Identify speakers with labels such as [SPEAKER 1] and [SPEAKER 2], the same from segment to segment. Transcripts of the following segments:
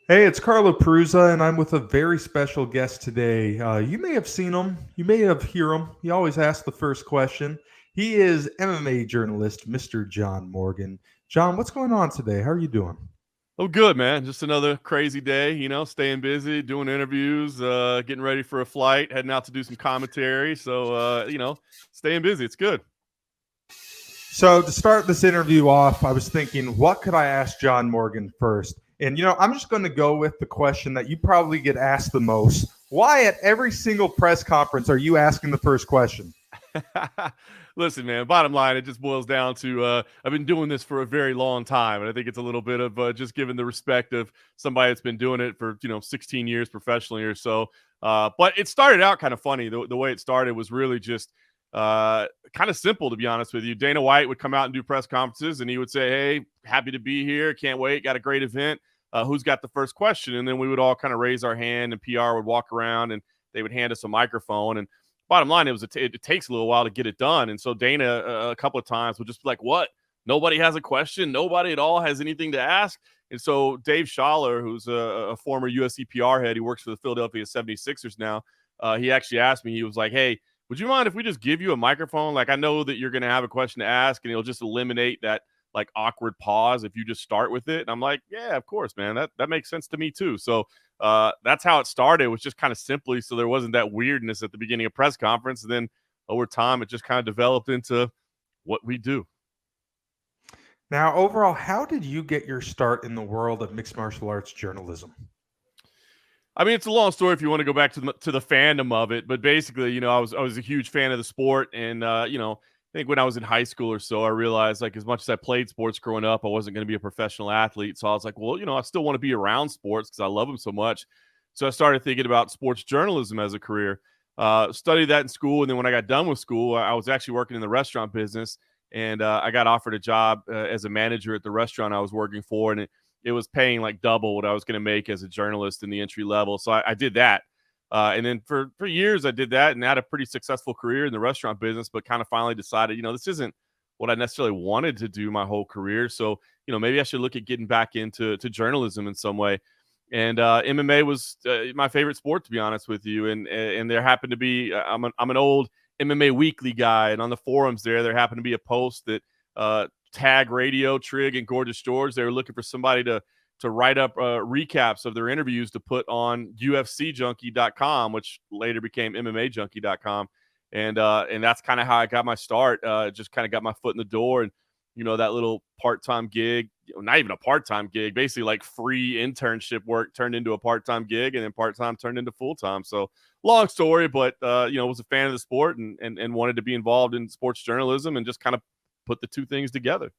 [SPEAKER 1] Hey, it's Carlo Perusa, and I'm with a very special guest today. You may have seen him, you may have heard him. He always asks the first question. He is MMA journalist, Mr. John Morgan. John, what's going on today? How are you doing?
[SPEAKER 2] Oh, good, man. Just another crazy day, staying busy, doing interviews, getting ready for a flight, heading out to do some commentary. So, staying busy. It's good.
[SPEAKER 1] So, to start this interview off, I was thinking, what could I ask John Morgan first? And, I'm just going to go with the question that you probably get asked the most. Why, at every single press conference, are you asking the first question?
[SPEAKER 2] Listen, man, bottom line, it just boils down to I've been doing this for a very long time. And I think it's a little bit of just giving the respect of somebody that's been doing it for, 16 years professionally or so. But it started out kind of funny. The way it started was really just kind of simple, to be honest with you. Dana White would come out and do press conferences, and he would say, "Hey, happy to be here. Can't wait. Got a great event. Who's got the first question?" And then we would all kind of raise our hand, and PR would walk around, and they would hand us a microphone. And bottom line, it takes a little while to get it done. And so Dana, a couple of times, would just be like, "What? Nobody has a question. Nobody at all has anything to ask." And so Dave Schaller, who's a former USC PR head, he works for the Philadelphia 76ers now. He actually asked me, he was like, "Hey, would you mind if we just give you a microphone? Like, I know that you're going to have a question to ask, and it'll just eliminate that like awkward pause if you just start with it." And I'm like, "Yeah, of course, man. That makes sense to me too." So that's how it started. It was just kind of simply so there wasn't that weirdness at the beginning of press conference, and then over time it just kind of developed into what we do.
[SPEAKER 1] Now, overall, how did you get your start in the world of mixed martial arts journalism?
[SPEAKER 2] I mean, it's a long story if you want to go back to the fandom of it, but basically, I was a huge fan of the sport, and I think when I was in high school or so, I realized like as much as I played sports growing up, I wasn't going to be a professional athlete. So I was like, well, I still want to be around sports because I love them so much. So I started thinking about sports journalism as a career. Studied that in school, and then when I got done with school, I was actually working in the restaurant business, and I got offered a job as a manager at the restaurant I was working for, and it was paying like double what I was going to make as a journalist in the entry level. So I did that. And then for years, I did that and had a pretty successful career in the restaurant business, but kind of finally decided, this isn't what I necessarily wanted to do my whole career. So, maybe I should look at getting back into journalism in some way. And MMA was my favorite sport, to be honest with you. And there happened to be, I'm an old MMA Weekly guy. And on the forums there happened to be a post that Tag Radio, Trig, and Gorgeous George. They were looking for somebody to write up recaps of their interviews to put on UFCJunkie.com, which later became MMAJunkie.com. And that's kind of how I got my start. Just kind of got my foot in the door, and that little part-time gig, not even a part-time gig, basically like free internship work turned into a part-time gig, and then part-time turned into full-time. So long story, but was a fan of the sport and wanted to be involved in sports journalism and just kind of put the two things together.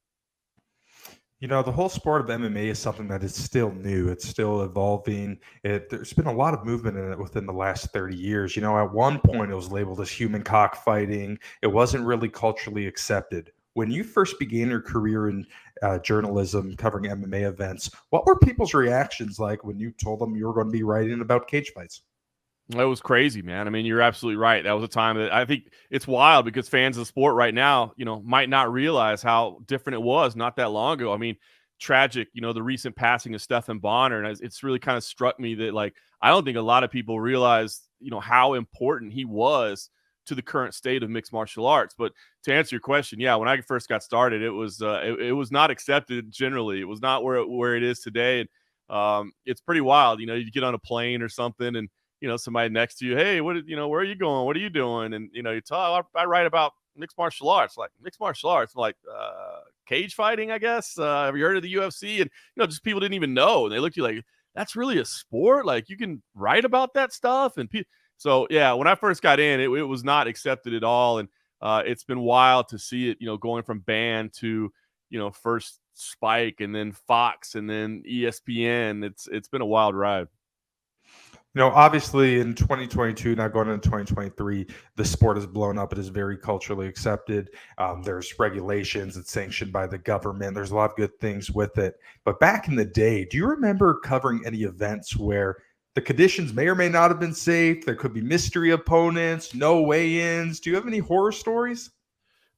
[SPEAKER 1] The whole sport of MMA is something that is still new. It's still evolving. There's been a lot of movement in it within the last 30 years. At one point, it was labeled as human cockfighting. It wasn't really culturally accepted. When you first began your career in journalism covering MMA events, what were people's reactions like when you told them you were going to be writing about cage fights?
[SPEAKER 2] It was crazy, man. I mean, you're absolutely right. That was a time that I think it's wild because fans of the sport right now, might not realize how different it was not that long ago. I mean, tragic, the recent passing of Stephan Bonner. And it's really kind of struck me that, like, I don't think a lot of people realize, how important he was to the current state of mixed martial arts. But to answer your question, yeah, when I first got started, it was not accepted generally. It was not where it is today. And it's pretty wild. You get on a plane or something, and somebody next to you, hey, where are you going? What are you doing? And, you tell, I write about mixed martial arts, like mixed martial arts, I'm like, cage fighting, I guess. Have you heard of the UFC? And, just people didn't even know. And they looked at you like, that's really a sport. Like you can write about that stuff. And so, yeah, when I first got in, it was not accepted at all. And it's been wild to see it, going from band to, first Spike and then Fox and then ESPN. It's been a wild ride.
[SPEAKER 1] Obviously in 2022, now going into 2023, the sport has blown up. It is very culturally accepted. There's regulations. It's sanctioned by the government. There's a lot of good things with it. But back in the day, do you remember covering any events where the conditions may or may not have been safe? There could be mystery opponents, no weigh-ins. Do you have any horror stories?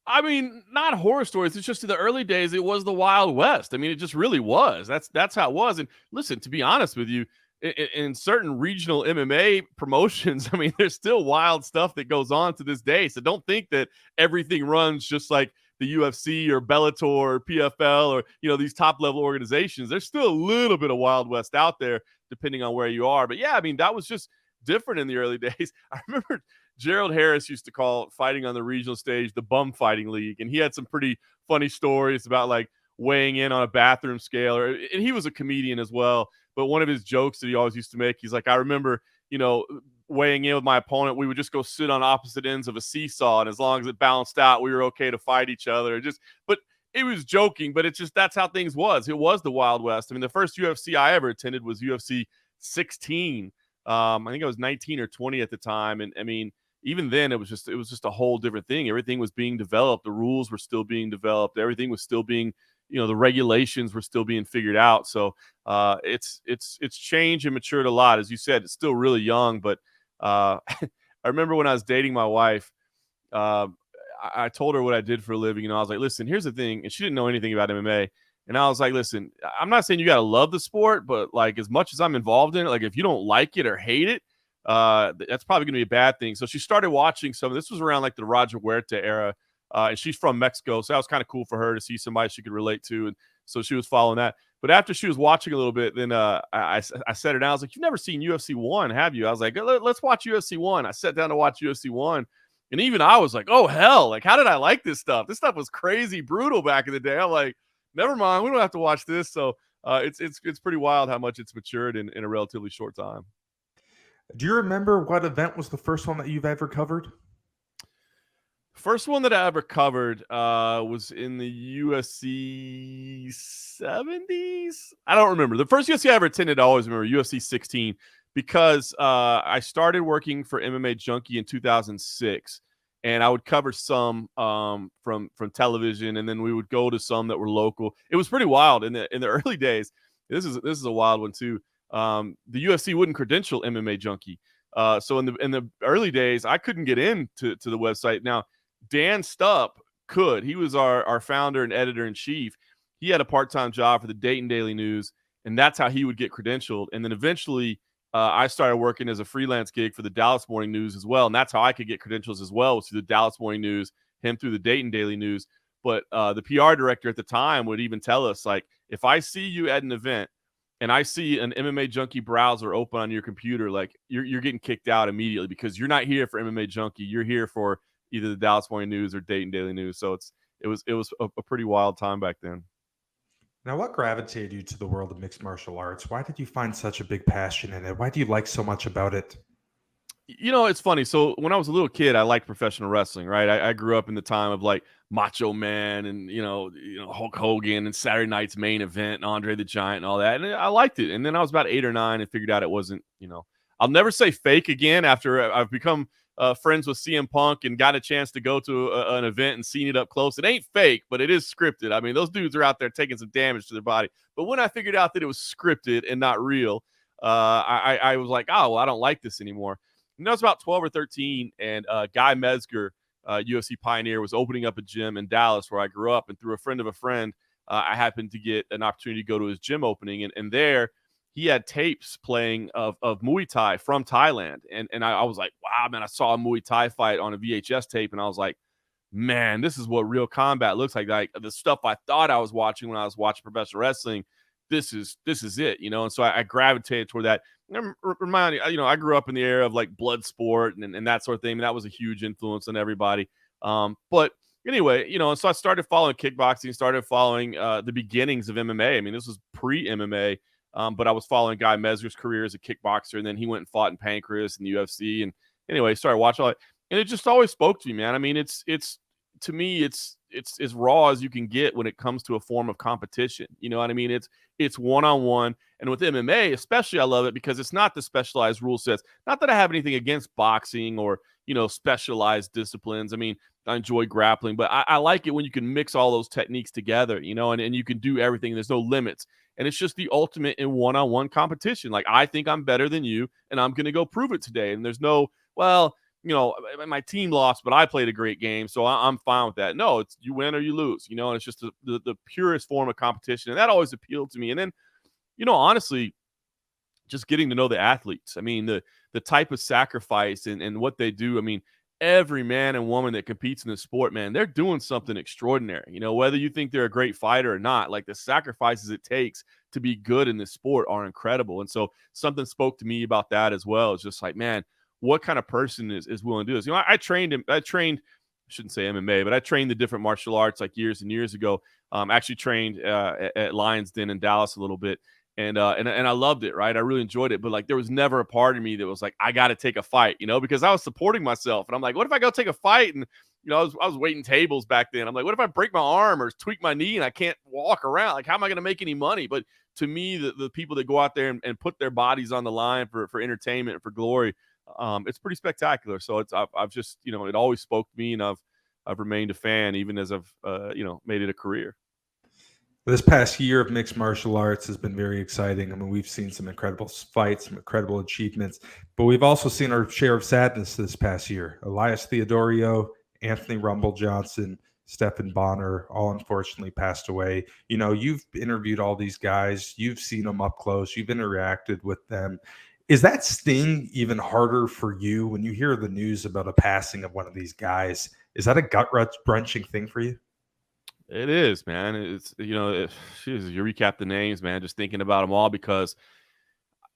[SPEAKER 2] I mean, not horror stories. It's just in the early days, it was the Wild West. I mean, it just really was. That's how it was. And listen, to be honest with you, in certain regional MMA promotions, I mean, there's still wild stuff that goes on to this day. So don't think that everything runs just like the UFC or Bellator or PFL or these top level organizations. There's still a little bit of Wild West out there, depending on where you are. But yeah, I mean, that was just different in the early days. I remember Gerald Harris used to call fighting on the regional stage the bum fighting league. And he had some pretty funny stories about like weighing in on a bathroom scale. And he was a comedian as well. But one of his jokes that he always used to make, he's like, I remember, weighing in with my opponent, we would just go sit on opposite ends of a seesaw. And as long as it balanced out, we were okay to fight each other. But it was joking, but it's just, that's how things was. It was the Wild West. I mean, the first UFC I ever attended was UFC 16. I think I was 19 or 20 at the time. And I mean, even then it was just a whole different thing. Everything was being developed. The rules were still being developed. Everything was still being, the regulations were still being figured out. So it's changed and matured a lot. As you said, it's still really young, but I remember when I was dating my wife, uh, I told her what I did for a living. I was like, listen, here's the thing. And she didn't know anything about MMA. And I was like, listen, I'm not saying you got to love the sport, but like as much as I'm involved in it, like if you don't like it or hate it, that's probably going to be a bad thing. So she started watching some. This was around like the Roger Huerta era, and she's from Mexico, so that was kind of cool for her to see somebody she could relate to, and so she was following that. But after she was watching a little bit, then I sat her down. I was like, "You've never seen UFC 1, have you?" I was like, "Let's watch UFC 1." I sat down to watch UFC 1, and even I was like, "Oh hell! Like, how did I like this stuff? This stuff was crazy brutal back in the day." I'm like, "Never mind, we don't have to watch this." So it's pretty wild how much it's matured in a relatively short time.
[SPEAKER 1] Do you remember what event was the first one that you've ever covered?
[SPEAKER 2] First one that I ever covered was in the USC 70s. I don't remember. The first UFC I ever attended, I always remember UFC 16 because I started working for MMA Junkie in 2006, and I would cover some from television, and then we would go to some that were local. It was pretty wild in the early days. This is a wild one too. The UFC wouldn't credential MMA Junkie. So in the early days, I couldn't get into the website. Now, Dan Stupp could. He was our founder and editor in chief. He had a part-time job for the Dayton Daily News, and that's how he would get credentialed. And then eventually, I started working as a freelance gig for the Dallas Morning News as well, and that's how I could get credentials as well, was through the Dallas Morning News, him through the Dayton Daily News. But the PR director at the time would even tell us, like, if I see you at an event and I see an MMA Junkie browser open on your computer, like you're getting kicked out immediately because you're not here for MMA Junkie. You're here for either the Dallas Morning News or Dayton Daily News. So it was a pretty wild time back then.
[SPEAKER 1] Now, what gravitated you to the world of mixed martial arts? Why did you find such a big passion in it? Why do you like so much about it?
[SPEAKER 2] It's funny. So when I was a little kid, I liked professional wrestling, right? I grew up in the time of like Macho Man and Hulk Hogan and Saturday Night's Main Event and Andre the Giant and all that, and I liked it. And then I was about 8 or 9 and figured out it wasn't. I'll never say fake again after I've become friends with CM Punk and got a chance to go to an event and seen it up close. It ain't fake, but it is scripted. I mean, those dudes are out there taking some damage to their body. But when I figured out that it was scripted and not real, I was like, oh, well, I don't like this anymore. And I was about 12 or 13, and Guy Mezger, UFC pioneer, was opening up a gym in Dallas where I grew up. And through a friend of a friend, I happened to get an opportunity to go to his gym opening. And there he had tapes playing of Muay Thai from Thailand. And I was like, wow, man, I saw a Muay Thai fight on a VHS tape. And I was like, man, this is what real combat looks like. Like the stuff I thought I was watching when I was watching professional wrestling, this is it, And so I gravitated toward that. Remind you, I grew up in the era of like blood sport and that sort of thing. And that was a huge influence on everybody. But anyway, and so I started following kickboxing, started following the beginnings of MMA. I mean, this was pre-MMA, but I was following Guy Mezger's career as a kickboxer, and then he went and fought in Pancrase in the UFC. And anyway, started watching all that, and it just always spoke to me, man. I mean, it's to me, it's as raw as you can get when it comes to a form of competition. You know what I mean? It's one-on-one. And with MMA, especially, I love it because it's not the specialized rule sets. Not that I have anything against boxing or, specialized disciplines. I mean, I enjoy grappling, but I like it when you can mix all those techniques together, and you can do everything. There's no limits. And it's just the ultimate in one-on-one competition. Like, I think I'm better than you, and I'm going to go prove it today. And there's no, well, my team lost, but I played a great game, so I'm fine with that. No, it's you win or you lose, and it's just the purest form of competition, and that always appealed to me. And then, honestly, just getting to know the athletes. I mean, the type of sacrifice and what they do. I mean, every man and woman that competes in the sport, man, they're doing something extraordinary. Whether you think they're a great fighter or not, like the sacrifices it takes to be good in this sport are incredible. And so something spoke to me about that as well. It's just like, man, what kind of person is willing to do this? I shouldn't say MMA, but I trained the different martial arts like years and years ago. Actually trained at Lions Den in Dallas a little bit, and I loved it, right? I really enjoyed it, but like there was never a part of me that was like, I got to take a fight, because I was supporting myself, and I'm like, what if I go take a fight? And I was waiting tables back then. I'm like, what if I break my arm or tweak my knee and I can't walk around? Like, how am I going to make any money? But to me, the people that go out there and put their bodies on the line for entertainment and for glory, it's pretty spectacular. So I've just it always spoke to me, and I've remained a fan even as I've made it a career.
[SPEAKER 1] This past year of mixed martial arts has been very exciting. I mean, we've seen some incredible fights, some incredible achievements, but we've also seen our share of sadness this past year. Elias Theodorio, Anthony Rumble Johnson, Stephen Bonner, all unfortunately passed away. You've interviewed all these guys, you've seen them up close, you've interacted with them. Is that sting even harder for you when you hear the news about a passing of one of these guys? Is that a gut wrenching thing for you?
[SPEAKER 2] It is, man. It's you recap the names, man. Just thinking about them all, because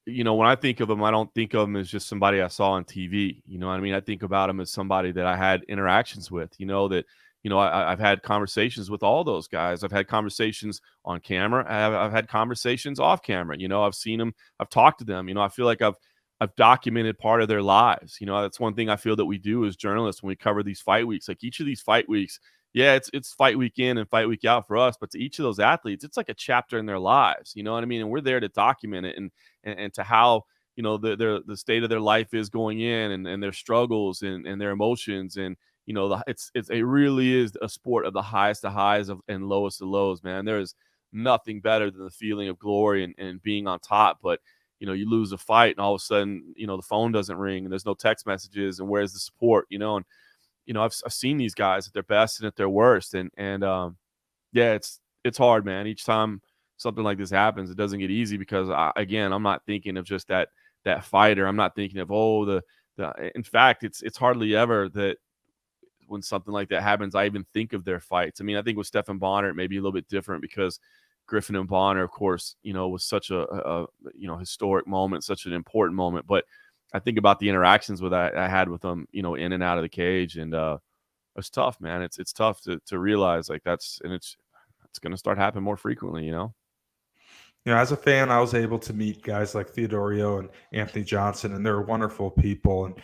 [SPEAKER 2] when I think of them, I don't think of them as just somebody I saw on TV. You know what I mean? I think about them as somebody that I had interactions with. I've had conversations with all those guys. I've had conversations on camera. I've had conversations off camera. I've seen them. I've talked to them. I feel like I've documented part of their lives. That's one thing I feel that we do as journalists when we cover these fight weeks. Like each of these fight weeks, yeah, it's fight week in and fight week out for us, but to each of those athletes, it's like a chapter in their lives. You know what I mean? And we're there to document it, and to how the state of their life is going in, and their struggles and their emotions, and it really is a sport of the highest of highs and lowest of lows, man. There is nothing better than the feeling of glory and being on top. But you lose a fight, and all of a sudden the phone doesn't ring and there's no text messages, and where's the support? And I've seen these guys at their best and at their worst, and yeah, it's hard, man. Each time something like this happens, it doesn't get easy, because I'm not thinking of just that fighter. I'm not thinking of the. In fact, it's hardly ever that when something like that happens, I even think of their fights. I mean, I think with Stephen Bonner, it may be a little bit different, because Griffin and Bonner, of course, was such a historic moment, such an important moment. But I think about the interactions I had with them, in and out of the cage, and it's tough, man. It's tough to realize like it's going to start happening more frequently.
[SPEAKER 1] As a fan, I was able to meet guys like Theodorio and Anthony Johnson, and they're wonderful people. And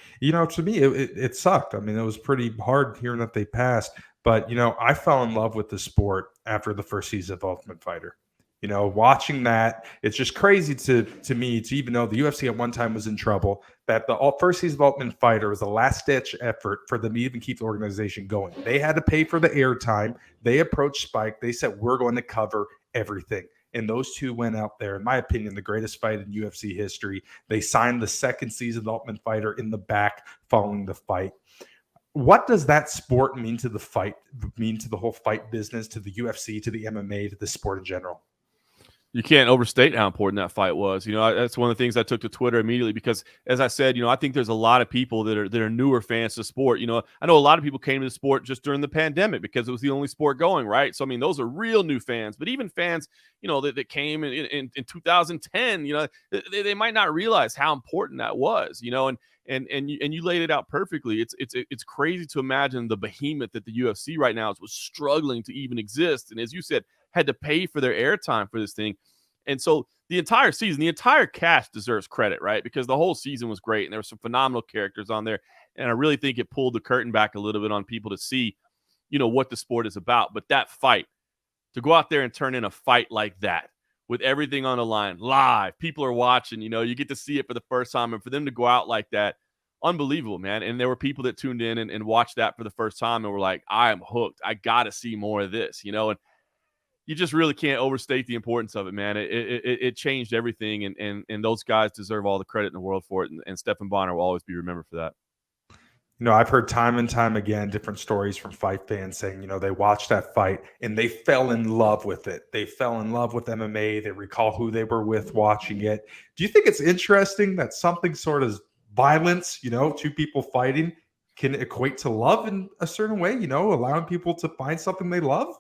[SPEAKER 1] to me, it sucked. I mean, it was pretty hard hearing that they passed. But I fell in love with the sport after the first season of Ultimate Fighter. Watching that, it's just crazy to me to even know the UFC at one time was in trouble. That the first season of Ultimate Fighter was a last ditch effort for them to even keep the organization going. They had to pay for the airtime. They approached Spike. They said, "We're going to cover everything." And those two went out there, in my opinion, the greatest fight in UFC history. They signed the second season of Ultimate Fighter in the back following the fight. What does that sport mean to the fight, mean to the whole fight business, to the UFC, to the MMA, to the sport in general?
[SPEAKER 2] You can't overstate how important that fight was. That's one of the things I took to Twitter immediately, because, as I said, I think there's a lot of people that are newer fans to sport. I know a lot of people came to the sport just during the pandemic because it was the only sport going, right? So, I mean, those are real new fans. But even fans, that came in 2010, they might not realize how important that was, and you laid it out perfectly. It's crazy to imagine the behemoth that the UFC right now was struggling to even exist, and as you said, had to pay for their airtime for this thing. And so the entire season, the entire cast deserves credit, right? Because the whole season was great, and there were some phenomenal characters on there. And I really think it pulled the curtain back a little bit on people to see, what the sport is about. But that fight, to go out there and turn in a fight like that with everything on the line, live, people are watching, you get to see it for the first time. And for them to go out like that, unbelievable, man. And there were people that tuned in and watched that for the first time and were like, I am hooked. I got to see more of this, and you just really can't overstate the importance of it, man. It changed everything, and those guys deserve all the credit in the world for it. And Stephen Bonner will always be remembered for that.
[SPEAKER 1] I've heard time and time again different stories from fight fans saying, they watched that fight and they fell in love with it. They fell in love with MMA. They recall who they were with watching it. Do you think it's interesting that something sort of violence, two people fighting can equate to love in a certain way, allowing people to find something they love?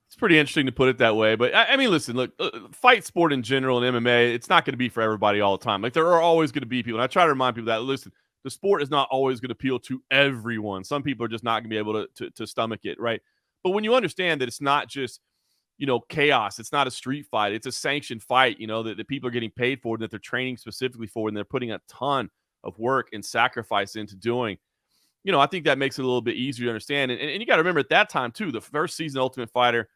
[SPEAKER 2] It's pretty interesting to put it that way. But I mean, listen, look, fight sport in general and MMA, it's not going to be for everybody all the time. Like there are always going to be people. And I try to remind people that, listen, the sport is not always going to appeal to everyone. Some people are just not going to be able to stomach it, right? But when you understand that it's not just, chaos, it's not a street fight, it's a sanctioned fight, that people are getting paid for, and that they're training specifically for, and they're putting a ton of work and sacrifice into doing. I think that makes it a little bit easier to understand. And you got to remember at that time, too, the first season of Ultimate Fighter,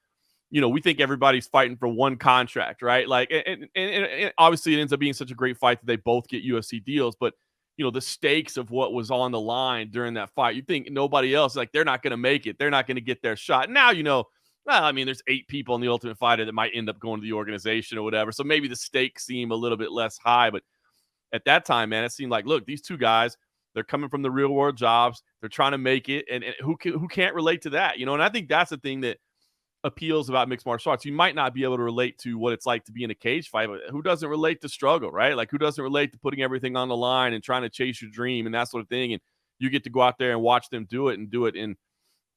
[SPEAKER 2] we think everybody's fighting for one contract, right? Like, and obviously it ends up being such a great fight that they both get UFC deals. But, the stakes of what was on the line during that fight, you think nobody else, like, they're not going to make it. They're not going to get their shot. Now, well, I mean, there's 8 people in the Ultimate Fighter that might end up going to the organization or whatever. So maybe the stakes seem a little bit less high. But at that time, man, it seemed like, look, these two guys, they're coming from the real world jobs. They're trying to make it. And who can't relate to that? And I think that's the thing that appeals about mixed martial arts. You might not be able to relate to what it's like to be in a cage fight, but who doesn't relate to struggle, right? Like who doesn't relate to putting everything on the line and trying to chase your dream and that sort of thing. And you get to go out there and watch them do it and do it in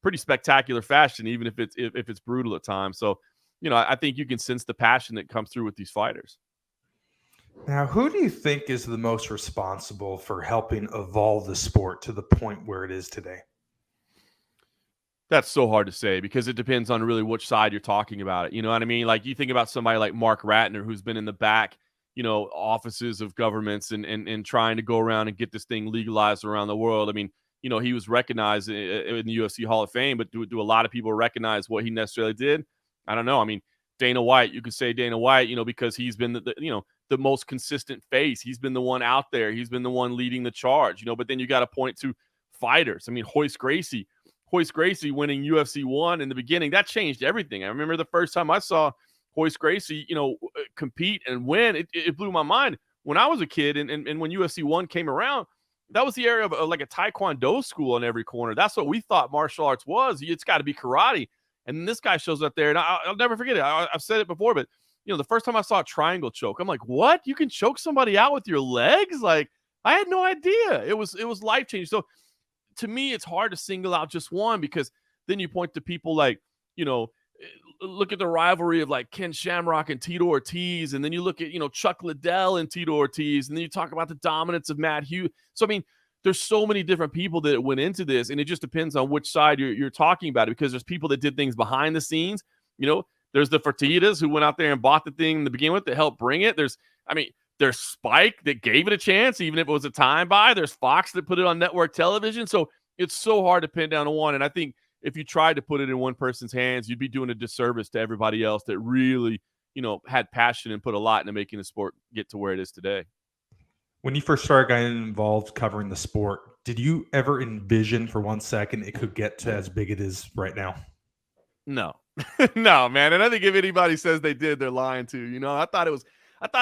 [SPEAKER 2] pretty spectacular fashion, even if it's brutal at times. So, I think you can sense the passion that comes through with these fighters.
[SPEAKER 1] Now, who do you think is the most responsible for helping evolve the sport to the point where it is today?
[SPEAKER 2] That's so hard to say because it depends on really which side you're talking about it. You know what I mean? Like you think about somebody like Mark Ratner, who's been in the back, offices of governments and trying to go around and get this thing legalized around the world. I mean, he was recognized in the UFC Hall of Fame, but do a lot of people recognize what he necessarily did? I don't know. I mean, Dana White, you could say Dana White, because he's been the most consistent face. He's been the one out there. He's been the one leading the charge, but then you got to point to fighters. I mean, Hoist Gracie winning UFC 1 in the beginning, that changed everything. I remember the first time I saw Hoist Gracie, compete and win, it blew my mind. When I was a kid and when UFC 1 came around, that was the era of like a Taekwondo school on every corner. That's what we thought martial arts was. It's got to be karate. And then this guy shows up there, and I'll never forget it. I've said it before, but, the first time I saw a triangle choke, I'm like, what? You can choke somebody out with your legs? Like, I had no idea. It was life-changing. So, to me, it's hard to single out just one because then you point to people like, look at the rivalry of like Ken Shamrock and Tito Ortiz. And then you look at, Chuck Liddell and Tito Ortiz. And then you talk about the dominance of Matt Hughes. So, I mean, there's so many different people that went into this. And it just depends on which side you're talking about it because there's people that did things behind the scenes. There's the Fertitas who went out there and bought the thing to begin with to help bring it. There's Spike that gave it a chance, even if it was a time buy. There's Fox that put it on network television. So it's so hard to pin down to one. And I think if you tried to put it in one person's hands, you'd be doing a disservice to everybody else that really, had passion and put a lot into making the sport get to where it is today.
[SPEAKER 1] When you first started getting involved covering the sport, did you ever envision for 1 second it could get to as big it is right now?
[SPEAKER 2] No, no, man. And I think if anybody says they did, they're lying to. I thought it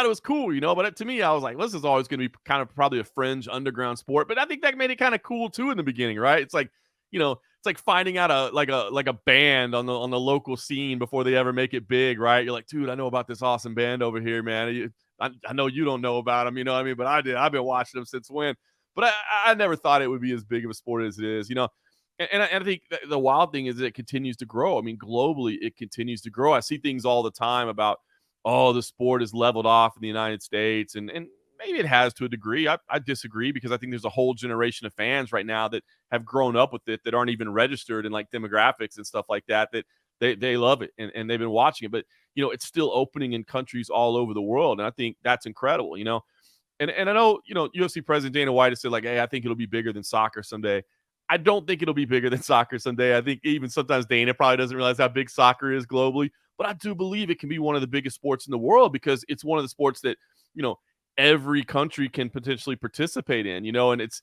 [SPEAKER 2] was cool, but to me, I was like, this is always going to be kind of probably a fringe underground sport. But I think that made it kind of cool too in the beginning, right? It's like, it's like finding out a band on the local scene before they ever make it big, right? You're like, dude, I know about this awesome band over here, man. I know you don't know about them, you know what I mean? But I did. I've been watching them since when. But I never thought it would be as big of a sport as it is, And I think the wild thing is that it continues to grow. I mean, globally, it continues to grow. I see things all the time about, the sport is leveled off in the United States. And maybe it has to a degree. I disagree because I think there's a whole generation of fans right now that have grown up with it that aren't even registered in like demographics and stuff like that they love it and they've been watching it. But, it's still opening in countries all over the world. And I think that's incredible, And I know, UFC President Dana White has said like, hey, I think it'll be bigger than soccer someday. I don't think it'll be bigger than soccer someday. I think even sometimes Dana probably doesn't realize how big soccer is globally, but I do believe it can be one of the biggest sports in the world because it's one of the sports that, every country can potentially participate in, and it's,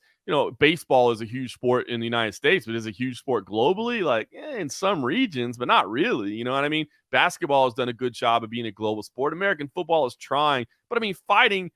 [SPEAKER 2] baseball is a huge sport in the United States, but is a huge sport globally, like in some regions, but not really. You know what I mean? Basketball has done a good job of being a global sport. American football is trying, but I mean, fighting,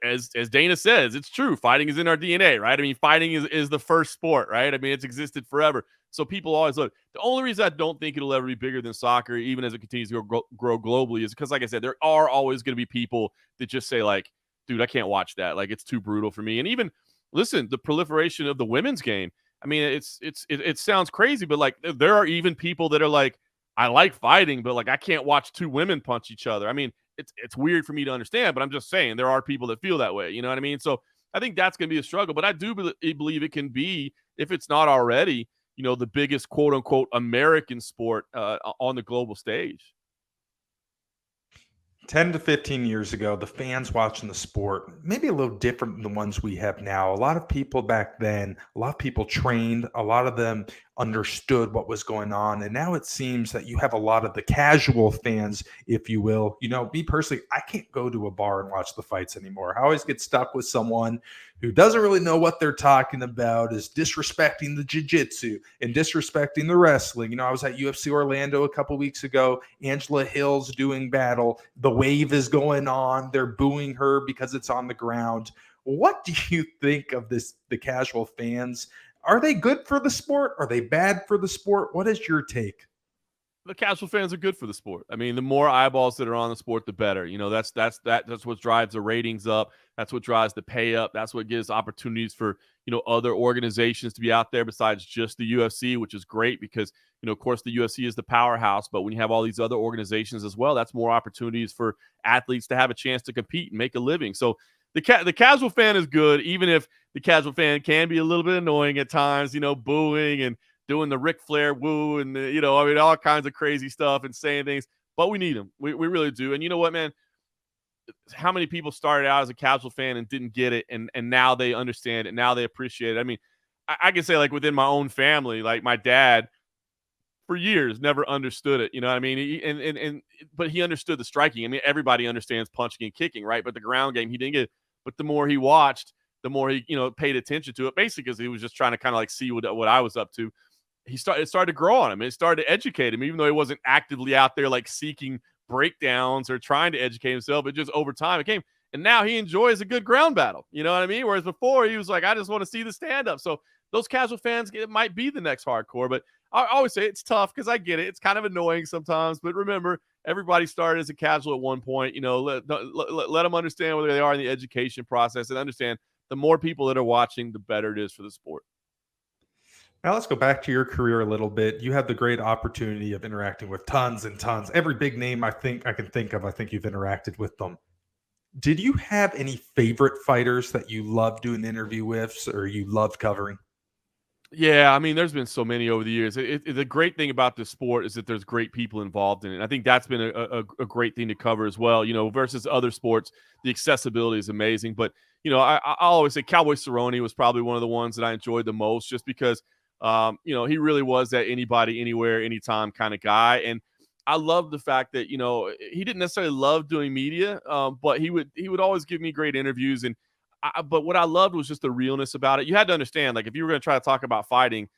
[SPEAKER 2] as Dana says, it's true. Fighting is in our DNA, right? I mean, fighting is the first sport, right? I mean, it's existed forever. So people always look. The only reason I don't think it'll ever be bigger than soccer, even as it continues to grow globally, is because, like I said, there are always going to be people that just say, like, dude, I can't watch that. Like, it's too brutal for me. And even listen, the proliferation of the women's game. I mean, it sounds crazy, but like there are even people that are like, I like fighting, but like I can't watch two women punch each other. I mean, it's weird for me to understand, but I'm just saying there are people that feel that way. You know what I mean? So I think that's going to be a struggle, but I do believe it can be, if it's not already, the biggest quote unquote American sport on the global stage.
[SPEAKER 1] 10 to 15 years ago, the fans watching the sport, maybe a little different than the ones we have now. A lot of people back then, a lot of people trained, a lot of them understood what was going on. And now it seems that you have a lot of the casual fans, if you will. Me personally, I can't go to a bar and watch the fights anymore. I always get stuck with someone who doesn't really know what they're talking about, is disrespecting the jiu-jitsu and disrespecting the wrestling. I was at UFC Orlando a couple weeks ago. Angela Hill's doing battle. The wave is going on. They're booing her because it's on the ground. What do you think of the casual fans? Are they good for the sport? Are they bad for the sport? What is your take?
[SPEAKER 2] The casual fans are good for the sport. I mean, the more eyeballs that are on the sport, the better. That's what drives the ratings up. That's what drives the pay up. That's what gives opportunities for other organizations to be out there besides just the UFC, which is great because of course, the UFC is the powerhouse. But when you have all these other organizations as well, that's more opportunities for athletes to have a chance to compete and make a living. So the casual fan is good, even if the casual fan can be a little bit annoying at times. Booing and doing the Ric Flair woo and all kinds of crazy stuff and saying things, but we need them. We really do. And you know what, man? How many people started out as a casual fan and didn't get it, and now they understand it, now they appreciate it. I mean, I can say, like, within my own family, like my dad for years never understood it. You know what I mean? But he understood the striking. I mean, everybody understands punching and kicking, right? But the ground game, he didn't get it. But the more he watched, the more he paid attention to it, basically because he was just trying to kind of like see what I was up to. It started to grow on him. It started to educate him, even though he wasn't actively out there like seeking breakdowns or trying to educate himself. It just over time it came, and now he enjoys a good ground battle. You know what I mean? Whereas before he was like, I just want to see the stand up. So those casual fans, it might be the next hardcore, but I always say it's tough because I get it. It's kind of annoying sometimes, but remember, everybody started as a casual at one point. Let them understand where they are in the education process and understand the more people that are watching, the better it is for the sport.
[SPEAKER 1] Now let's go back to your career a little bit. You had the great opportunity of interacting with tons and tons. Every big name I think I can think of, I think you've interacted with them. Did you have any favorite fighters that you loved doing an interview with or you loved covering?
[SPEAKER 2] Yeah, I mean, there's been so many over the years. The great thing about this sport is that there's great people involved in it. I think that's been a great thing to cover as well. Versus other sports, the accessibility is amazing. But I always say Cowboy Cerrone was probably one of the ones that I enjoyed the most, just because he really was that anybody, anywhere, anytime kind of guy. And I love the fact that he didn't necessarily love doing media, but he would always give me great interviews. And but what I loved was just the realness about it. You had to understand, like, if you were going to try to talk about fighting,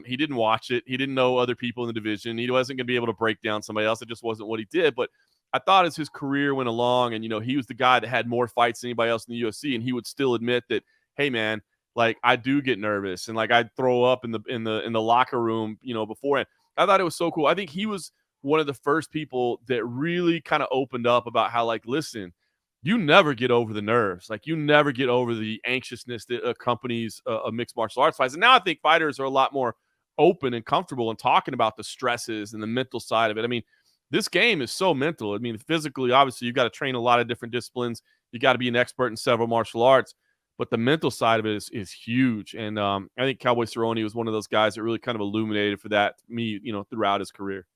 [SPEAKER 2] he didn't watch it. He didn't know other people in the division. He wasn't going to be able to break down somebody else. It just wasn't what he did. But I thought as his career went along, and he was the guy that had more fights than anybody else in the UFC, and he would still admit that, hey man, like, I do get nervous and like I'd throw up in the locker room, beforehand. I thought it was so cool. I think he was one of the first people that really kind of opened up about how, like, listen, you never get over the nerves. Like, you never get over the anxiousness that accompanies a mixed martial arts fight. And now I think fighters are a lot more open and comfortable in talking about the stresses and the mental side of it. I mean, this game is so mental. I mean, physically, obviously, you've got to train a lot of different disciplines. You got to be an expert in several martial arts, but the mental side of it is huge. And I think Cowboy Cerrone was one of those guys that really kind of illuminated for that me, throughout his career.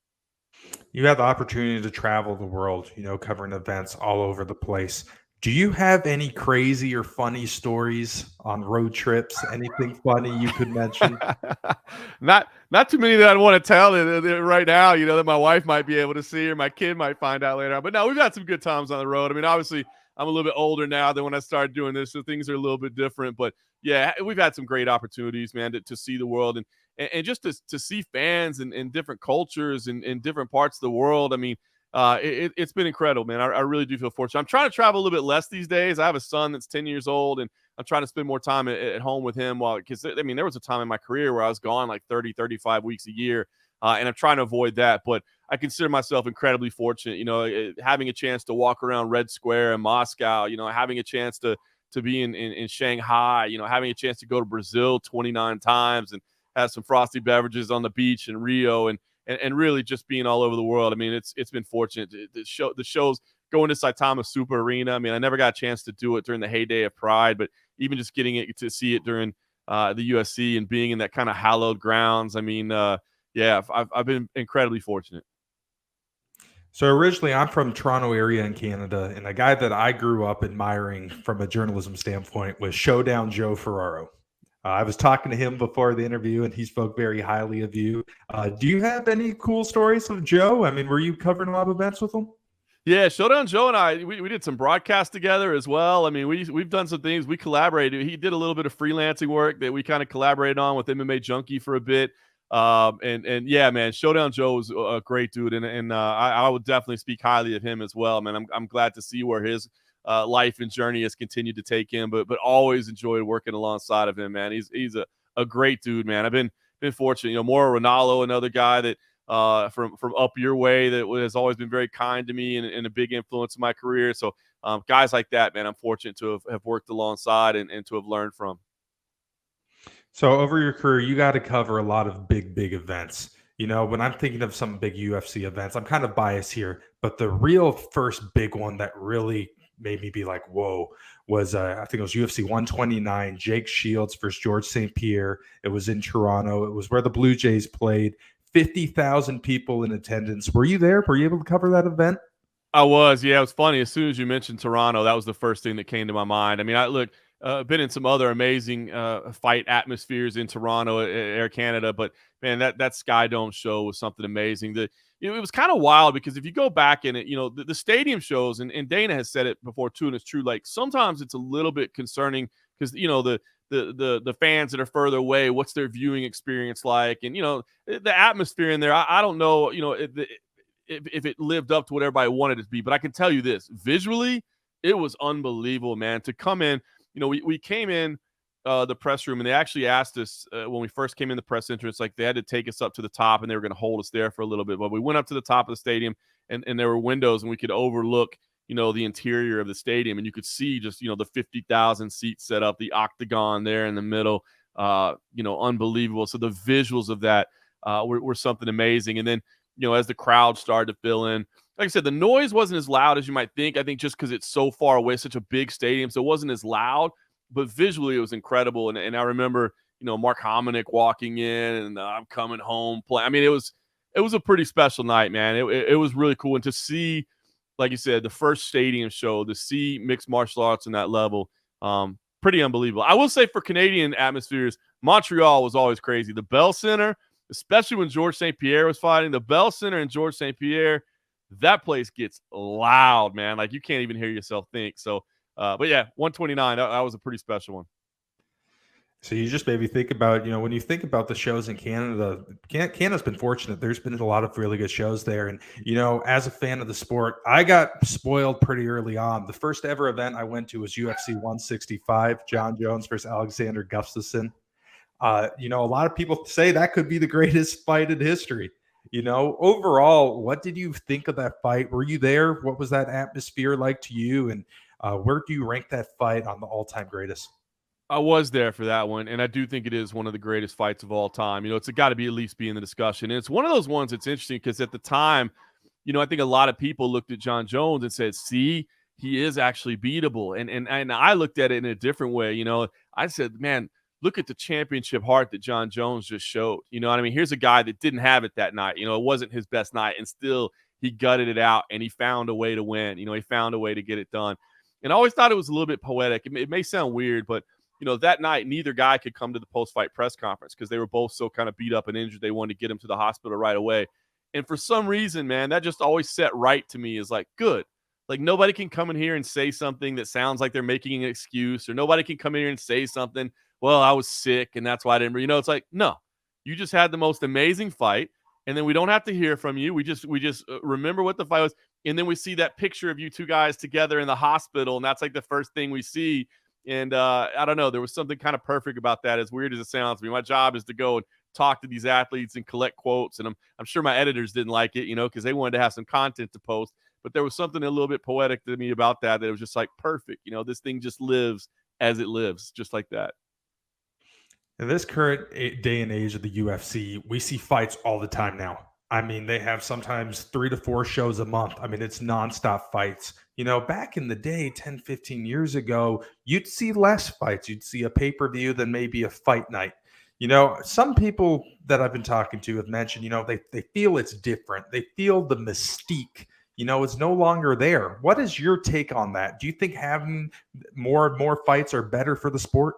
[SPEAKER 1] You have the opportunity to travel the world, covering events all over the place. Do you have any crazy or funny stories on road trips? Anything funny you could mention?
[SPEAKER 2] Not too many that I want to tell right now, that my wife might be able to see or my kid might find out later on. But no, we've had some good times on the road. I mean, obviously, I'm a little bit older now than when I started doing this, so things are a little bit different. But yeah, we've had some great opportunities, man, to see the world and just to see fans and different cultures and different parts of the world. I mean, It's been incredible, man. I really do feel fortunate. I'm trying to travel a little bit less these days. I have a son that's 10 years old, and I'm trying to spend more time at home with him. Because I mean, there was a time in my career where I was gone like 30, 35 weeks a year, and I'm trying to avoid that. But I consider myself incredibly fortunate. Having a chance to walk around Red Square in Moscow. Having a chance to be in Shanghai. Having a chance to go to Brazil 29 times and have some frosty beverages on the beach in Rio, and really just being all over the world. I mean, it's been fortunate. The shows going to Saitama Super Arena. I mean, I never got a chance to do it during the heyday of Pride, but even just getting it to see it during the USC and being in that kind of hallowed grounds. I mean, yeah, I've been incredibly fortunate.
[SPEAKER 1] So originally, I'm from Toronto area in Canada, and a guy that I grew up admiring from a journalism standpoint was Showdown Joe Ferraro. I was talking to him before the interview, and he spoke very highly of you. Do you have any cool stories of Joe? I mean, were you covering a lot of events with him?
[SPEAKER 2] Yeah, Showdown Joe and I, we did some broadcasts together as well. I mean, we've done some things. We collaborated. He did a little bit of freelancing work that we kind of collaborated on with MMA Junkie for a bit. And yeah, man, Showdown Joe was a great dude, and I would definitely speak highly of him as well, man. I'm glad to see where his life and journey has continued to take him, but always enjoyed working alongside of him, man. He's a great dude, man. I've been fortunate. Mauro Ronaldo, another guy that from up your way that has always been very kind to me and a big influence in my career. So guys like that, man, I'm fortunate to have worked alongside and to have learned from.
[SPEAKER 1] So over your career, you got to cover a lot of big events. When I'm thinking of some big UFC events, I'm kind of biased here, but the real first big one that really made me be like, whoa, was I think it was UFC 129, Jake Shields versus George St. Pierre. It was in Toronto. It was where the Blue Jays played. 50,000 people in attendance. Were you there? Were you able to cover that event?
[SPEAKER 2] I was, yeah. It was funny. As soon as you mentioned Toronto, that was the first thing that came to my mind. I mean, I look, been in some other amazing fight atmospheres in Toronto at Air Canada, but man, that Sky Dome show was something amazing. It was kind of wild because if you go back in it, the stadium shows, and Dana has said it before too, and it's true. Like sometimes it's a little bit concerning because the fans that are further away, what's their viewing experience like, and the atmosphere in there. I don't know, if it lived up to what everybody wanted it to be. But I can tell you this, visually, it was unbelievable, man. To come in, we came in the press room, and they actually asked us when we first came in the press entrance, like they had to take us up to the top, and they were going to hold us there for a little bit. But we went up to the top of the stadium, and there were windows, and we could overlook, the interior of the stadium, and you could see just, the 50,000 seats set up, the octagon there in the middle, unbelievable. So the visuals of that were something amazing. And then, as the crowd started to fill in, like I said, the noise wasn't as loud as you might think. I think just because it's so far away, such a big stadium, so it wasn't as loud, but visually it was incredible. And I remember, Mark Hominick walking in and I'm coming home playing. I mean, it was a pretty special night, man. It was really cool. And to see, like you said, the first stadium show, to see mixed martial arts in that level, pretty unbelievable. I will say for Canadian atmospheres, Montreal was always crazy. The Bell Center, especially when George St. Pierre was fighting, the Bell Center and George St. Pierre, that place gets loud, man. Like you can't even hear yourself think. So, but yeah, 129, that was a pretty special one.
[SPEAKER 1] So you just made me think about, when you think about the shows in Canada, Canada's been fortunate. There's been a lot of really good shows there. And, as a fan of the sport, I got spoiled pretty early on. The first ever event I went to was UFC 165, John Jones versus Alexander Gustafsson. A lot of people say that could be the greatest fight in history. Overall, what did you think of that fight? Were you there? What was that atmosphere like to you? And where do you rank that fight on the all-time greatest?
[SPEAKER 2] I was there for that one, and I do think it is one of the greatest fights of all time. It's got to be at least be in the discussion. And it's one of those ones that's interesting because at the time, I think a lot of people looked at John Jones and said, "See, he is actually beatable." And I looked at it in a different way. I said, "Man, look at the championship heart that John Jones just showed." You know what I mean? Here's a guy that didn't have it that night. It wasn't his best night, and still he gutted it out and he found a way to win. He found a way to get it done. And I always thought it was a little bit poetic. It may sound weird, but that night, neither guy could come to the post-fight press conference because they were both so kind of beat up and injured. They wanted to get him to the hospital right away. And for some reason, man, that just always set right to me is like, good. Like nobody can come in here and say something that sounds like they're making an excuse, or nobody can come in here and say something, well, I was sick and that's why I didn't, it's like, no, you just had the most amazing fight. and then we don't have to hear from you. We just remember what the fight was, and then we see that picture of you two guys together in the hospital, and that's like the first thing we see. And I don't know, there was something kind of perfect about that. As weird as it sounds to me, my job is to go and talk to these athletes and collect quotes, and I'm sure my editors didn't like it, because they wanted to have some content to post. But there was something a little bit poetic to me about that. That it was just like perfect. This thing just lives as it lives, just like that.
[SPEAKER 1] In this current day and age of the UFC, we see fights all the time now. I mean, they have sometimes 3 to 4 shows a month. I mean, it's nonstop fights. Back in the day, 10, 15 years ago, you'd see less fights. You'd see a pay per view than maybe a fight night. Some people that I've been talking to have mentioned, they feel it's different. They feel the mystique, it's no longer there. What is your take on that? Do you think having more and more fights are better for the sport?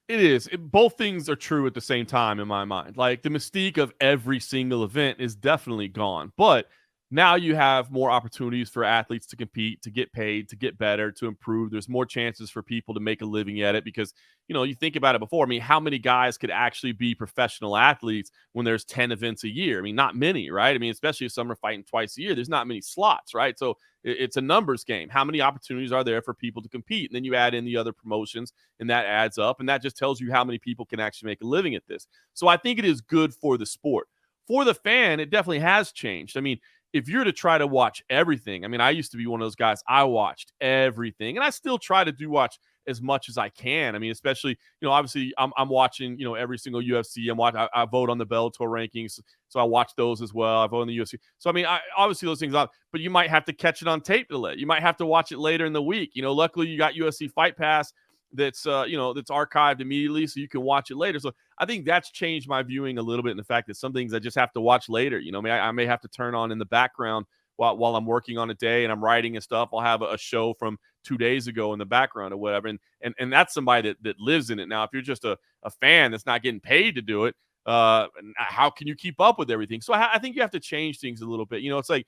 [SPEAKER 2] It is. Both things are true at the same time in my mind. Like the mystique of every single event is definitely gone, but now you have more opportunities for athletes to compete, to get paid, to get better, to improve. There's more chances for people to make a living at it because, you think about it before. I mean, how many guys could actually be professional athletes when there's 10 events a year? I mean, not many, right? I mean, especially if some are fighting twice a year, there's not many slots, right? So it's a numbers game. How many opportunities are there for people to compete? And then you add in the other promotions and that adds up. And that just tells you how many people can actually make a living at this. So I think it is good for the sport. For the fan, it definitely has changed. I mean, if you're to try to watch everything, I mean, I used to be one of those guys. I watched everything, and I still try to do watch as much as I can. I mean, especially, obviously, I'm watching, every single UFC. I vote on the Bellator rankings, so I watch those as well. I vote on the UFC. So I mean, obviously those things up, but you might have to catch it on tape to let. You might have to watch it later in the week. Luckily you got UFC Fight Pass that's that's archived immediately, so you can watch it later. So I think that's changed my viewing a little bit in the fact that some things I just have to watch later. I may have to turn on in the background while I'm working on a day and I'm writing and stuff. I'll have a show from 2 days ago in the background or whatever. And that's somebody that lives in it. Now, if you're just a fan that's not getting paid to do it, how can you keep up with everything? So I think you have to change things a little bit. It's like,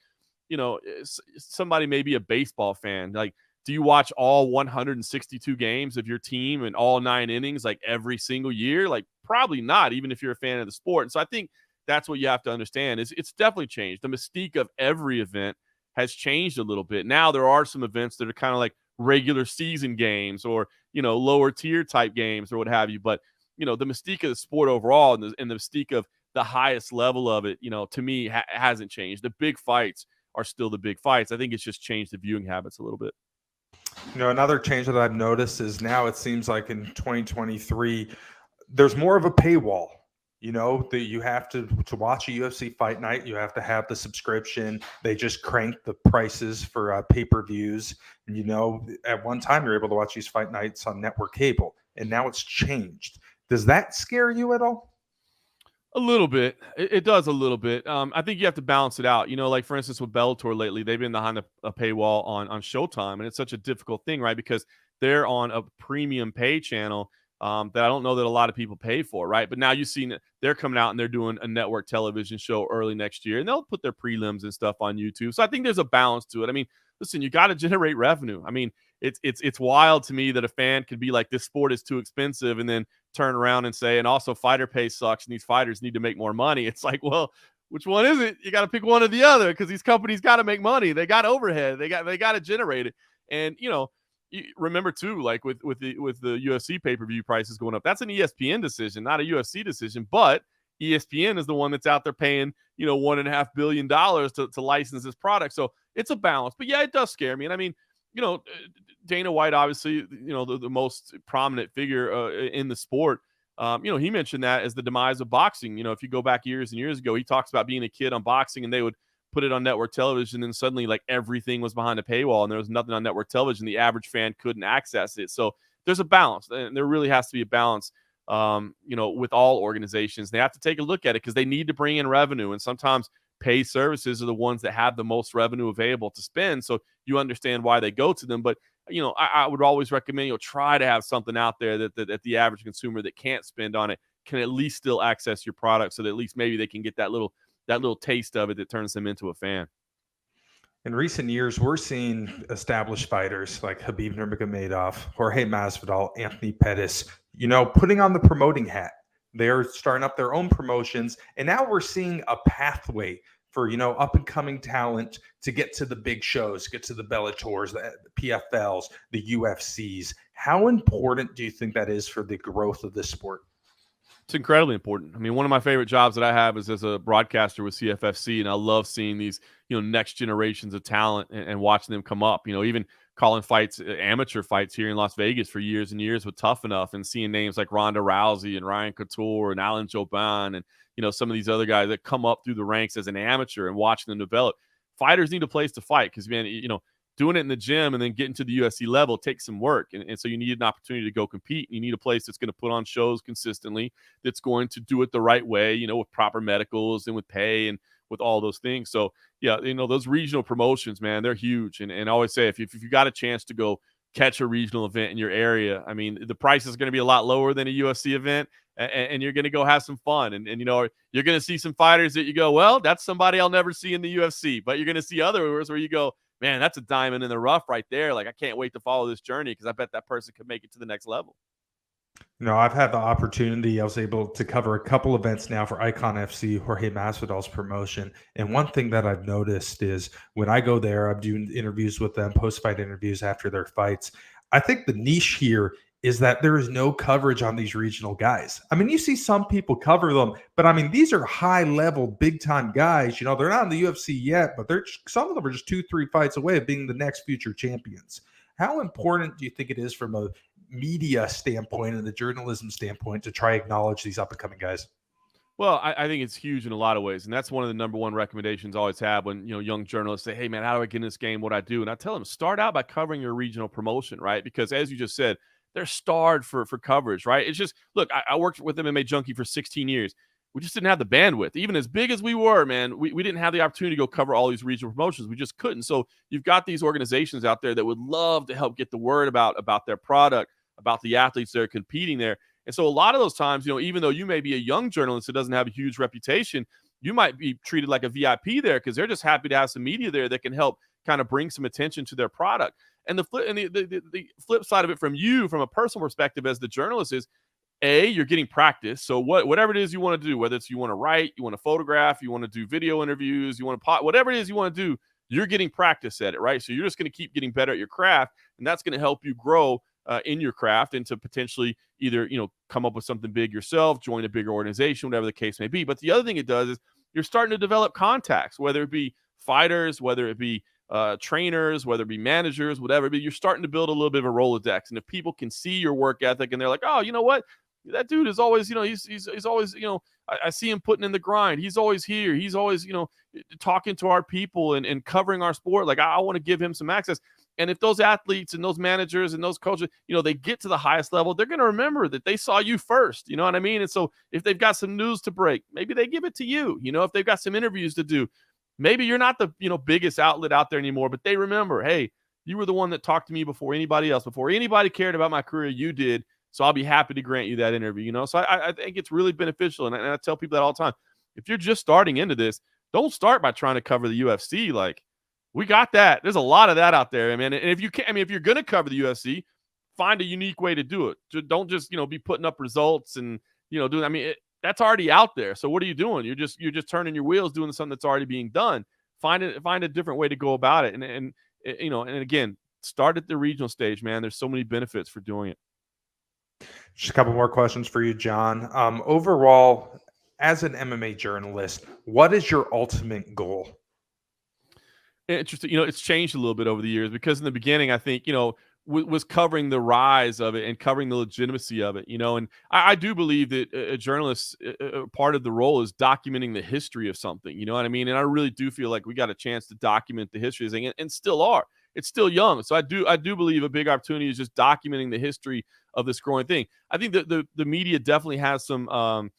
[SPEAKER 2] somebody may be a baseball fan. Like, do you watch all 162 games of your team and all 9 innings like every single year? Like probably not, even if you're a fan of the sport. And so I think that's what you have to understand is it's definitely changed. The mystique of every event has changed a little bit. Now there are some events that are kind of like regular season games or, lower tier type games or what have you. But, the mystique of the sport overall and the mystique of the highest level of it, to me hasn't changed. The big fights are still the big fights. I think it's just changed the viewing habits a little bit.
[SPEAKER 1] Another change that I've noticed is now it seems like in 2023, there's more of a paywall. That you have to watch a UFC fight night, you have to have the subscription. They just cranked the prices for pay-per-views. And at one time you're able to watch these fight nights on network cable, and now it's changed. Does that scare you at all?
[SPEAKER 2] A little bit. It does a little bit. I think you have to balance it out. Like for instance with Bellator lately, they've been behind a paywall on Showtime, and it's such a difficult thing, right? Because they're on a premium pay channel that I don't know that a lot of people pay for, right? But now you've seen they're coming out and they're doing a network television show early next year, and they'll put their prelims and stuff on YouTube. So I think there's a balance to it. I mean, listen, you got to generate revenue. I mean, it's wild to me that a fan could be like, this sport is too expensive, and then turn around and say, and also fighter pay sucks and these fighters need to make more money. It's like, well, which one is it? You got to pick one or the other because these companies got to make money. They got overhead. They got to generate it. And you remember too, like with the UFC pay-per-view prices going up, that's an ESPN decision, not a UFC decision. But ESPN is the one that's out there paying $1.5 billion to license this product. So it's a balance. But yeah, it does scare me. And I mean, Dana White, obviously, the most prominent figure in the sport. He mentioned that as the demise of boxing. If you go back years and years ago, he talks about being a kid on boxing and they would put it on network television and suddenly like everything was behind a paywall and there was nothing on network television. The average fan couldn't access it. So there's a balance, and there really has to be a balance, with all organizations. They have to take a look at it because they need to bring in revenue. And sometimes paid services are the ones that have the most revenue available to spend. So you understand why they go to them. But, I would always recommend, try to have something out there that the average consumer that can't spend on it can at least still access your product so that at least maybe they can get that little taste of it that turns them into a fan.
[SPEAKER 1] In recent years, we're seeing established fighters like Khabib Nurmagomedov, Jorge Masvidal, Anthony Pettis, putting on the promoting hat. They're starting up their own promotions, and now we're seeing a pathway for up and coming talent to get to the big shows, get to the Bellators, the PFLs, the UFCs. How important do you think that is for the growth of this sport?
[SPEAKER 2] It's incredibly important. I mean, one of my favorite jobs that I have is as a broadcaster with CFFC, and I love seeing these, next generations of talent and watching them come up. Even calling fights, amateur fights here in Las Vegas for years and years with Tough Enough, and seeing names like Ronda Rousey and Ryan Couture and Alan Jobin and some of these other guys that come up through the ranks as an amateur and watching them develop. Fighters need a place to fight because, man, doing it in the gym and then getting to the UFC level takes some work. And so you need an opportunity to go compete. You need a place that's going to put on shows consistently, that's going to do it the right way, with proper medicals and with pay and with all those things. So, yeah, those regional promotions, man, they're huge. And I always say, if you got a chance to go catch a regional event in your area, I mean, the price is going to be a lot lower than a UFC event. And you're going to go have some fun. And you're going to see some fighters that you go, well, that's somebody I'll never see in the UFC. But you're going to see others where you go, man, that's a diamond in the rough right there. Like, I can't wait to follow this journey because I bet that person could make it to the next level.
[SPEAKER 1] I've had the opportunity. I was able to cover a couple events now for Icon FC, Jorge Masvidal's promotion. And one thing that I've noticed is when I go there, I'm doing interviews with them, post-fight interviews after their fights. I think the niche here is that there is no coverage on these regional guys. I mean, you see some people cover them, but I mean, these are high-level, big-time guys. They're not in the UFC yet, but some of them are just 2-3 fights away of being the next future champions. How important do you think it is from a media standpoint and the journalism standpoint to try to acknowledge these up-and-coming guys?
[SPEAKER 2] Well, I think it's huge in a lot of ways, and that's one of the number one recommendations I always have when young journalists say, "Hey, man, how do I get in this game? What do I do?" And I tell them, start out by covering your regional promotion, right? Because as you just said, they're starved for coverage, right? It's just look, I worked with MMA Junkie for 16 years. We just didn't have the bandwidth, even as big as we were, man. We didn't have the opportunity to go cover all these regional promotions. We just couldn't. So you've got these organizations out there that would love to help get the word about their product, about the athletes that are competing there. And so a lot of those times, even though you may be a young journalist that doesn't have a huge reputation, you might be treated like a VIP there because they're just happy to have some media there that can help kind of bring some attention to their product. And the flip side of it from a personal perspective as the journalist is, you're getting practice. So whatever it is you want to do, whether it's you want to write, you want to photograph, you want to do video interviews, you want to whatever it is you want to do, you're getting practice at it, right? So you're just going to keep getting better at your craft, and that's going to help you grow in your craft and to potentially either, come up with something big yourself, join a bigger organization, whatever the case may be. But the other thing it does is you're starting to develop contacts, whether it be fighters, whether it be trainers, whether it be managers, whatever, but you're starting to build a little bit of a Rolodex. And if people can see your work ethic and they're like, oh, you know what? That dude is always, he's always, I see him putting in the grind. He's always here. He's always, talking to our people and covering our sport. Like, I want to give him some access. And if those athletes and those managers and those coaches, they get to the highest level, they're going to remember that they saw you first. You know what I mean? And so if they've got some news to break, maybe they give it to you. If they've got some interviews to do, maybe you're not the, biggest outlet out there anymore, but they remember, hey, you were the one that talked to me before anybody else, before anybody cared about my career, you did. So I'll be happy to grant you that interview, So I think it's really beneficial. And I tell people that all the time. If you're just starting into this, don't start by trying to cover the UFC. Like, we got that. There's a lot of that out there. I mean, and if you can, if you're going to cover the UFC, find a unique way to do it. Don't just, be putting up results and, doing, that's already out there. So what are you doing? You're just turning your wheels, doing something that's already being done. Find a different way to go about it. And again, start at the regional stage, man. There's so many benefits for doing it.
[SPEAKER 1] Just a couple more questions for you, John. Overall, as an MMA journalist, what is your ultimate goal?
[SPEAKER 2] Interesting. It's changed a little bit over the years because in the beginning, I think, was covering the rise of it and covering the legitimacy of it, and I do believe that a journalist, part of the role is documenting the history of something, you know what I mean? And I really do feel like we got a chance to document the history of the thing and still are. It's still young. So I do believe a big opportunity is just documenting the history of this growing thing. I think that the media definitely has some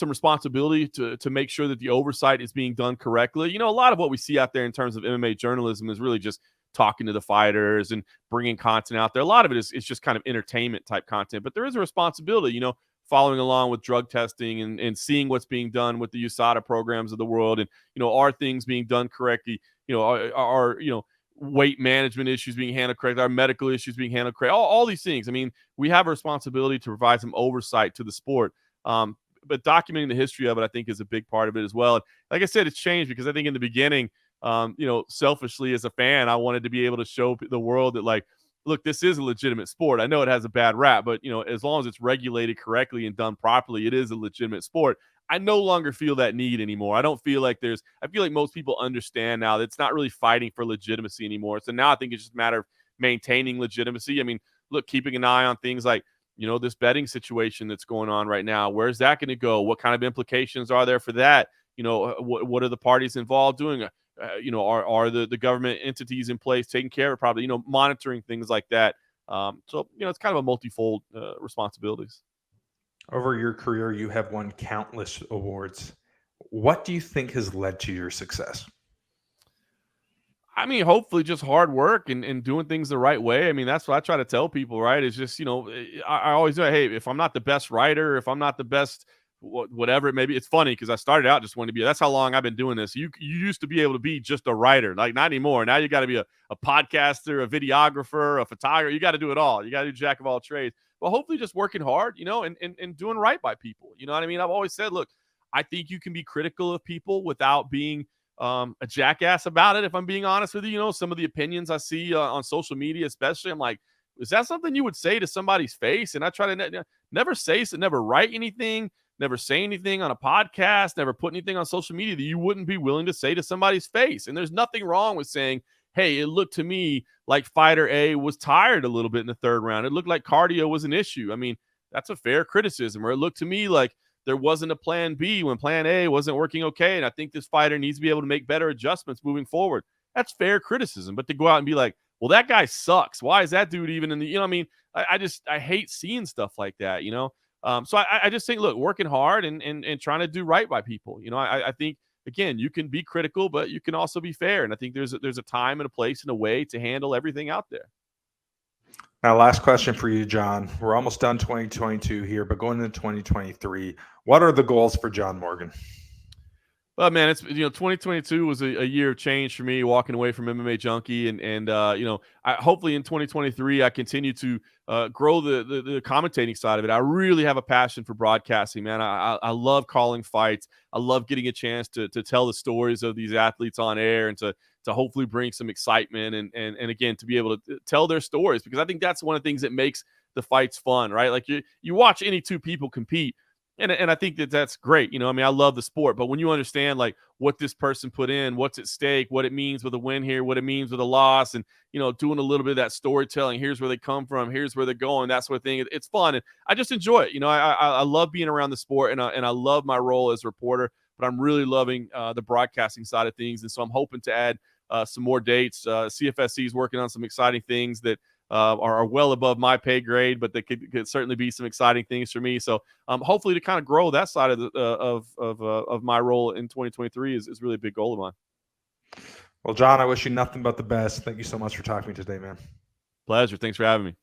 [SPEAKER 2] responsibility to make sure that the oversight is being done correctly. A lot of what we see out there in terms of MMA journalism is really just talking to the fighters and bringing content out there. A lot of it is just kind of entertainment type content, but there is a responsibility, following along with drug testing and seeing what's being done with the USADA programs of the world. And, are things being done correctly? Are weight management issues being handled correctly? Are medical issues being handled correctly? All these things. I mean, we have a responsibility to provide some oversight to the sport. But documenting the history of it, I think, is a big part of it as well. And like I said, it's changed because I think in the beginning, selfishly as a fan, I wanted to be able to show the world that, like, look, this is a legitimate sport. I know it has a bad rap, but as long as it's regulated correctly and done properly, it is a legitimate sport. I no longer feel that need anymore. I don't feel like I feel like most people understand now that it's not really fighting for legitimacy anymore. So now I think it's just a matter of maintaining legitimacy. I mean, look, keeping an eye on things like, this betting situation that's going on right now. Where's that going to go? What kind of implications are there for that? What are the parties involved doing? Are the government entities in place taking care of it? Probably, monitoring things like that. It's kind of a multifold responsibilities.
[SPEAKER 1] Over your career, you have won countless awards. What do you think has led to your success?
[SPEAKER 2] I mean, hopefully just hard work and doing things the right way. I mean, that's what I try to tell people, right? It's just, I always say, hey, if I'm not the best writer, if I'm not the best, whatever it may be, it's funny because I started out just wanting to be, that's how long I've been doing this. You used to be able to be just a writer, like not anymore. Now you got to be a podcaster, a videographer, a photographer. You got to do it all. You got to do jack of all trades. But hopefully just working hard, and doing right by people. You know what I mean? I've always said, look, I think you can be critical of people without being a jackass about it. If I'm being honest with you, some of the opinions I see on social media, especially, I'm like, is that something you would say to somebody's face? And I try to never say so, never write anything, never say anything on a podcast, never put anything on social media that you wouldn't be willing to say to somebody's face. And there's nothing wrong with saying, hey, it looked to me like fighter A was tired a little bit in the third round. It looked like cardio was an issue. I mean, that's a fair criticism. Or it looked to me like there wasn't a plan B when plan A wasn't working okay. And I think this fighter needs to be able to make better adjustments moving forward. That's fair criticism. But to go out and be like, well, that guy sucks. Why is that dude even in the, I mean, I hate seeing stuff like that, So I just think, look, working hard and trying to do right by people. I think, again, you can be critical, but you can also be fair. And I think there's a time and a place and a way to handle everything out there.
[SPEAKER 1] Now, last question for you, John. We're almost done 2022 here, but going into 2023, what are the goals for John Morgan?
[SPEAKER 2] Well, man, it's 2022 was a year of change for me, walking away from MMA Junkie, and hopefully in 2023 I continue to grow the commentating side of it. I really have a passion for broadcasting, man. I love calling fights. I love getting a chance to tell the stories of these athletes on air and to hopefully bring some excitement and again to be able to tell their stories, because I think that's one of the things that makes the fights fun, right? Like you watch any two people compete. And I think that's great. I mean, I love the sport, but when you understand like what this person put in, what's at stake, what it means with a win here, what it means with a loss, and doing a little bit of that storytelling. Here's where they come from. Here's where they're going. That sort of thing. It's fun, and I just enjoy it. I love being around the sport, and I love my role as a reporter. But I'm really loving the broadcasting side of things, and so I'm hoping to add some more dates. CFSC is working on some exciting things that are well above my pay grade, but they could certainly be some exciting things for me. So hopefully to kind of grow that side of the, of my role in 2023 is really a big goal of mine.
[SPEAKER 1] Well, John, I wish you nothing but the best. Thank you so much for talking to me today, man.
[SPEAKER 2] Pleasure. Thanks for having me.